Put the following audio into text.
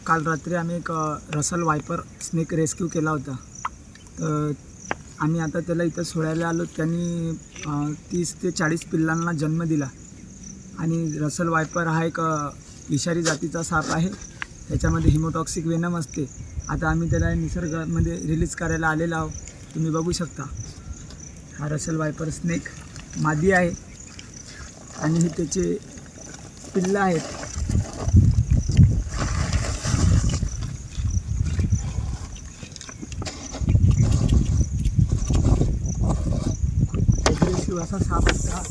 काल रात्री आम्ही एक रसल वायपर स्नेक रेस्क्यू केला होता. तर आम्ही आता त्याला इथं सोडायला आलो. त्यांनी 30 ते 40 पिल्लांना जन्म दिला. आणि रसल वायपर हा एक विषारी जातीचा साप आहे. त्याच्यामध्ये हिमोटॉक्सिक वेनम असते. आता आम्ही त्याला निसर्गामध्ये रिलीज करायला आलेलो आहोत. तुम्ही बघू शकता, हा रसल वायपर स्नेक मादी आहे आणि हे त्याचे पिल्लं आहेत. असा साप असता.